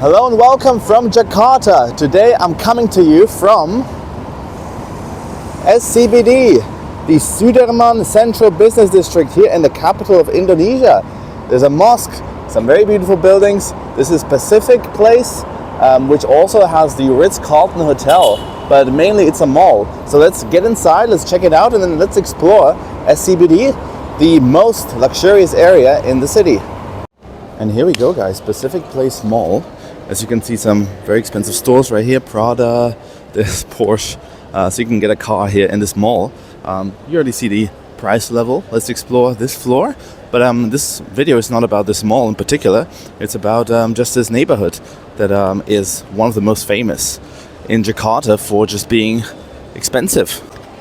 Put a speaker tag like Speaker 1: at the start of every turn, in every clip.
Speaker 1: Hello and welcome from Jakarta. Today I'm coming to you from SCBD, the Sudirman Central Business District here in the capital of Indonesia. There's a mosque, some very beautiful buildings. This is Pacific Place, which also has the Ritz-Carlton Hotel, but mainly it's a mall. So let's get inside, let's check it out, and then let's explore SCBD, the most luxurious area in the city. And here we go, guys, Pacific Place Mall. As you can see, some very expensive stores right here, Prada, there's Porsche, so you can get a car here in this mall. You already see the price level. Let's explore this floor. But this video is not about this mall in particular. It's about just this neighborhood that is one of the most famous in Jakarta for just being expensive.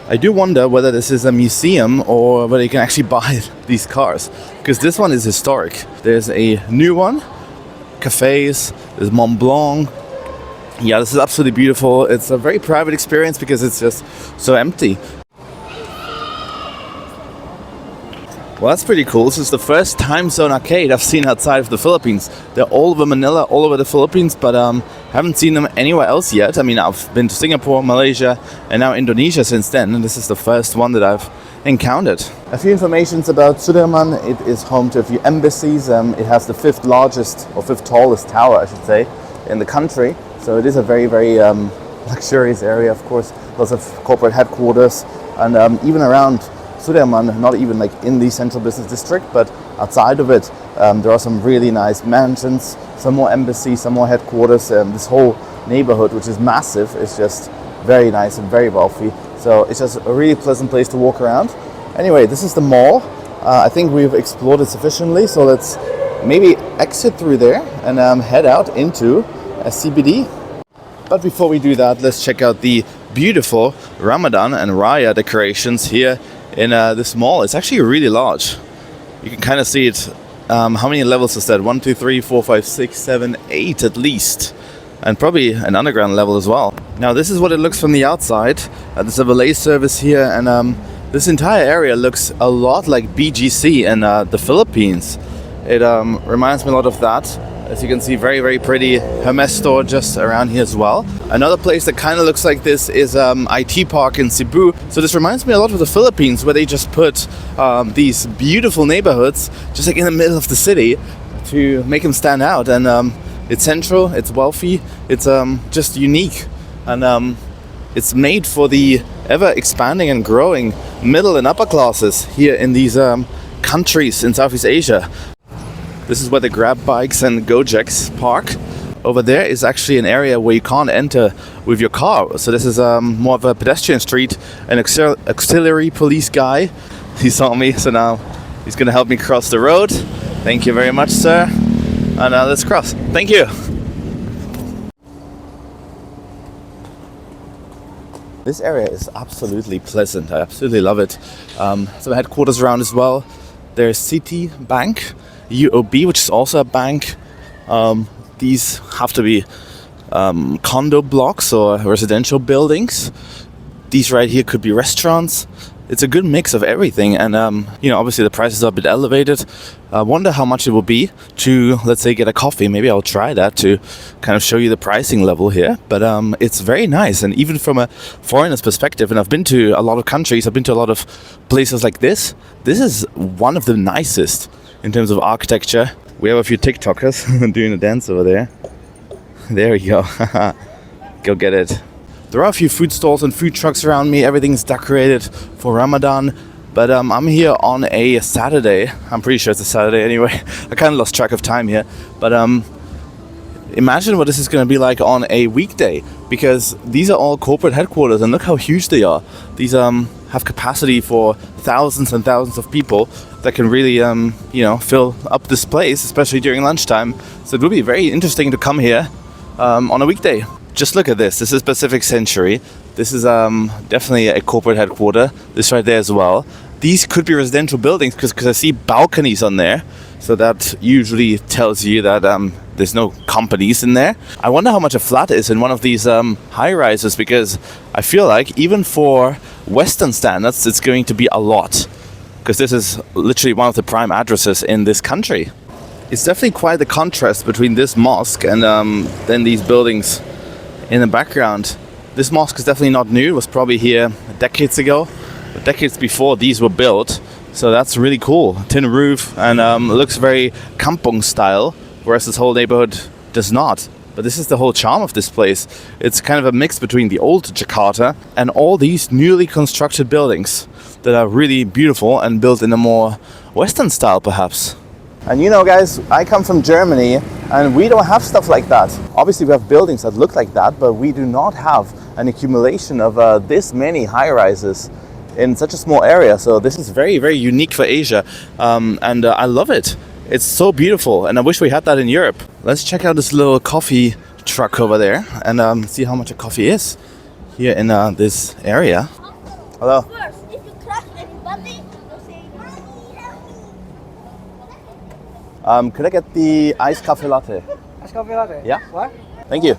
Speaker 1: I do wonder whether this is a museum or whether you can actually buy these cars, because this one is historic. There's a new one, cafes, there's Mont Blanc. Yeah, this is absolutely beautiful. It's a very private experience because it's just so empty. Well, that's pretty cool. This is the first time zone arcade I've seen outside of the Philippines. They're all over Manila, all over the Philippines, but haven't seen them anywhere else yet. I mean, I've been to Singapore, Malaysia, and now Indonesia since then, and this is the first one that I've encountered. A few informations about Sudirman. It is home to a few embassies. It has the fifth largest, or fifth tallest tower, I should say, in the country. So it is a very, very luxurious area, of course. Lots of corporate headquarters, and even around Sudirman, not even like in the central business district, but outside of it, there are some really nice mansions, some more embassies, some more headquarters. This whole neighborhood, which is massive, is just very nice and very wealthy. So it's just a really pleasant place to walk around. Anyway, this is the mall. I think we've explored it sufficiently, so let's maybe exit through there and head out into SCBD. But before we do that, let's check out the beautiful Ramadan and Raya decorations here in this mall. It's actually really large. You can kind of see it. How many levels is that? 1, 2, 3, 4, 5, 6, 7, 8 at least. And probably an underground level as well. Now this is what it looks from the outside. There's a valet service here, and this entire area looks a lot like BGC in the Philippines. It reminds me a lot of that. As you can see, very, very pretty Hermes store just around here as well. Another place that kind of looks like this is IT Park in Cebu. So this reminds me a lot of the Philippines, where they just put these beautiful neighborhoods just like in the middle of the city to make them stand out. And it's central, it's wealthy, it's just unique. And it's made for the ever expanding and growing middle and upper classes here in these countries in Southeast Asia. This is where the Grab bikes and Gojeks park. Over there is actually an area where you can't enter with your car. So this is more of a pedestrian street. An auxiliary police guy, he saw me, so now he's going to help me cross the road. Thank you very much, sir. And let's cross. Thank you. This area is absolutely pleasant. I absolutely love it. Some headquarters around as well. There's Citibank, UOB, which is also a bank. These have to be condo blocks or residential buildings. These right here could be restaurants. It's a good mix of everything, and obviously the prices are a bit elevated. I wonder how much it will be to, let's say, get a coffee. Maybe I'll try that to kind of show you the pricing level here. But it's very nice, and even from a foreigner's perspective, and I've been to a lot of countries, I've been to a lot of places like this. This is one of the nicest in terms of architecture. We have a few TikTokers doing a dance over there. There we go. Go get it. There are a few food stalls and food trucks around me. Everything's decorated for Ramadan. But I'm here on a Saturday. I'm pretty sure it's a Saturday anyway. I kind of lost track of time here. But imagine what this is going to be like on a weekday. Because these are all corporate headquarters. And look how huge they are. These have capacity for thousands and thousands of people that can really, fill up this place, especially during lunchtime. So it will be very interesting to come here on a weekday. Just look at this. This is Pacific Century. This is definitely a corporate headquarter. This right there as well. These could be residential buildings because I see balconies on there. So that usually tells you that there's no companies in there. I wonder how much a flat is in one of these high-rises, because I feel like even for Western standards, it's going to be a lot. Because this is literally one of the prime addresses in this country. It's definitely quite the contrast between this mosque and then these buildings in the background. This mosque is definitely not new. It was probably here decades ago, but decades before these were built. So that's really cool. Tin roof and looks very kampung style, whereas this whole neighborhood does not. But this is the whole charm of this place. It's kind of a mix between the old Jakarta and all these newly constructed buildings that are really beautiful and built in a more Western style perhaps. And you know guys, I come from Germany and we don't have stuff like that. Obviously we have buildings that look like that, but we do not have an accumulation of this many high-rises in such a small area. So this is very, very unique for Asia, and I love it. It's so beautiful and I wish we had that in Europe. Let's check out this little coffee truck over there and see how much a coffee is here in this area. Hello. Could I get the iced coffee latte?
Speaker 2: Iced coffee latte?
Speaker 1: Yeah.
Speaker 2: What?
Speaker 1: Thank you.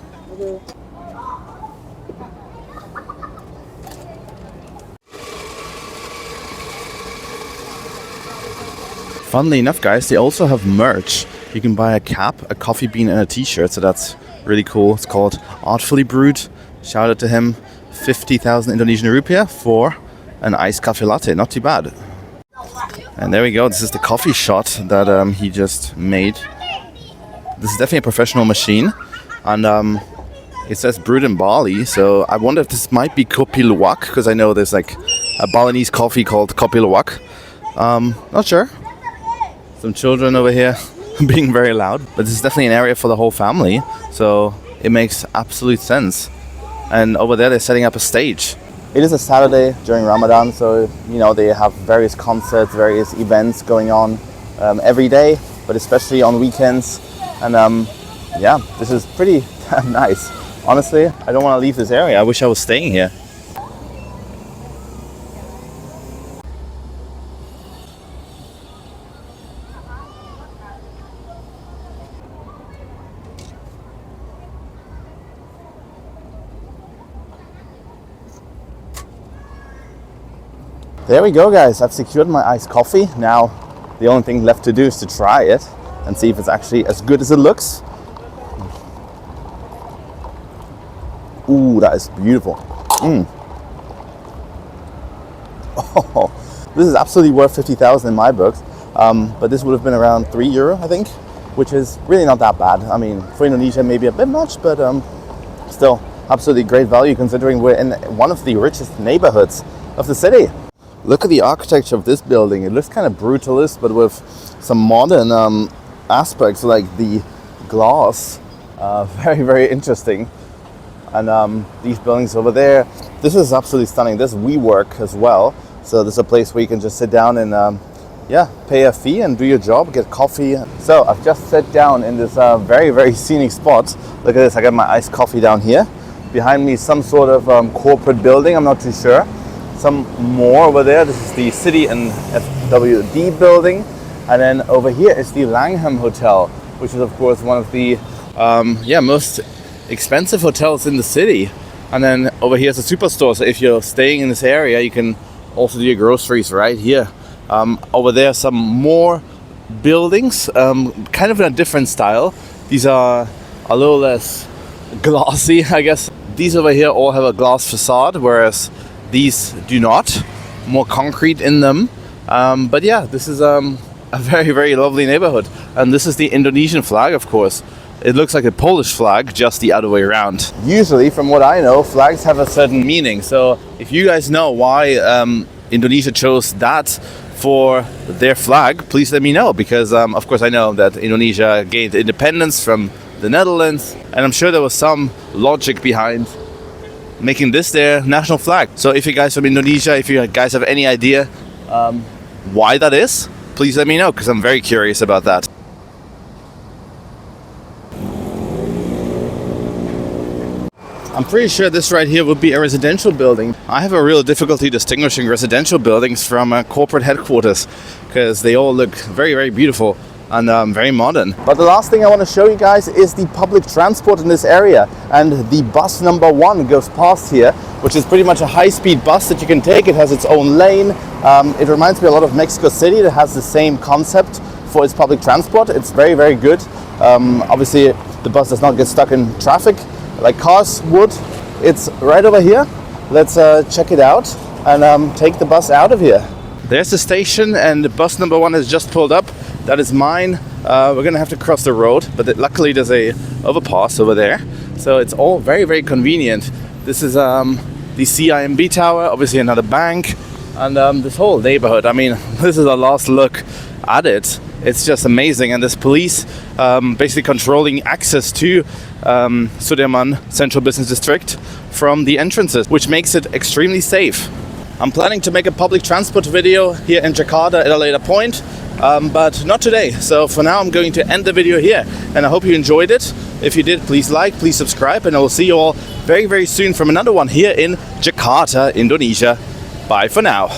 Speaker 1: Funnily enough, guys, they also have merch. You can buy a cap, a coffee bean, and a t-shirt, so that's really cool. It's called Artfully Brewed. Shout out to him. 50,000 Indonesian rupiah for an iced coffee latte. Not too bad. And there we go. This is the coffee shot that he just made. This is definitely a professional machine, and it says brewed in Bali. So I wonder if this might be kopi luwak, because I know there's like a Balinese coffee called kopi luwak. Not sure. Some children over here being very loud, but this is definitely an area for the whole family. So it makes absolute sense. And over there they're setting up a stage. It is a Saturday during Ramadan, so you know they have various concerts, various events going on every day, but especially on weekends. And yeah, this is pretty nice. Honestly, I don't want to leave this area. I wish I was staying here. There we go, guys. I've secured my iced coffee. Now the only thing left to do is to try it and see if it's actually as good as it looks. Ooh, that is beautiful. Oh, this is absolutely worth 50,000 in my books. But this would have been around €3, I think, which is really not that bad. I mean, for Indonesia, maybe a bit much, but still absolutely great value considering we're in one of the richest neighborhoods of the city. Look at the architecture of this building. It looks kind of brutalist, but with some modern aspects like the glass. Very, very interesting. And these buildings over there, this is absolutely stunning. There's WeWork as well. So there's a place where you can just sit down and yeah, pay a fee and do your job, get coffee. So I've just sat down in this very, very scenic spot. Look at this, I got my iced coffee down here. Behind me is some sort of corporate building, I'm not too sure. Some more over there. This is the City and FWD building, and then over here is the Langham Hotel, which is of course one of the most expensive hotels in the city. And then over here is a superstore, so if you're staying in this area you can also do your groceries right here. Over there some more buildings, kind of in a different style. These are a little less glossy, I guess. These over here all have a glass facade, whereas these do not, more concrete in them. But yeah, this is a very, very lovely neighborhood. And this is the Indonesian flag, of course. It looks like a Polish flag, just the other way around. Usually, from what I know, flags have a certain meaning. So if you guys know why Indonesia chose that for their flag, please let me know. Because of course I know that Indonesia gained independence from the Netherlands. And I'm sure there was some logic behind making this their national flag. So if you guys from Indonesia, if you guys have any idea why that is, please let me know, because I'm very curious about that. I'm pretty sure this right here would be a residential building. I have a real difficulty distinguishing residential buildings from corporate headquarters, because they all look very, very beautiful and very modern. But the last thing I want to show you guys is the public transport in this area. And the bus number 1 goes past here, which is pretty much a high-speed bus that you can take. It has its own lane. It reminds me a lot of Mexico City. That has the same concept for its public transport. It's very, very good. Obviously, the bus does not get stuck in traffic like cars would. It's right over here. Let's check it out and take the bus out of here. There's the station, and the bus number 1 has just pulled up. That is mine. We're gonna have to cross the road, but luckily there's a overpass over there, so it's all very, very convenient. This is the CIMB tower, obviously another bank, and this whole neighborhood. I mean, this is our last look at it. It's just amazing, and there's police basically controlling access to Sudirman Central Business District from the entrances, which makes it extremely safe. I'm planning to make a public transport video here in Jakarta at a later point, but not today. So for now, I'm going to end the video here, and I hope you enjoyed it. If you did, please like, please subscribe, and I will see you all very, very soon from another one here in Jakarta, Indonesia. Bye for now.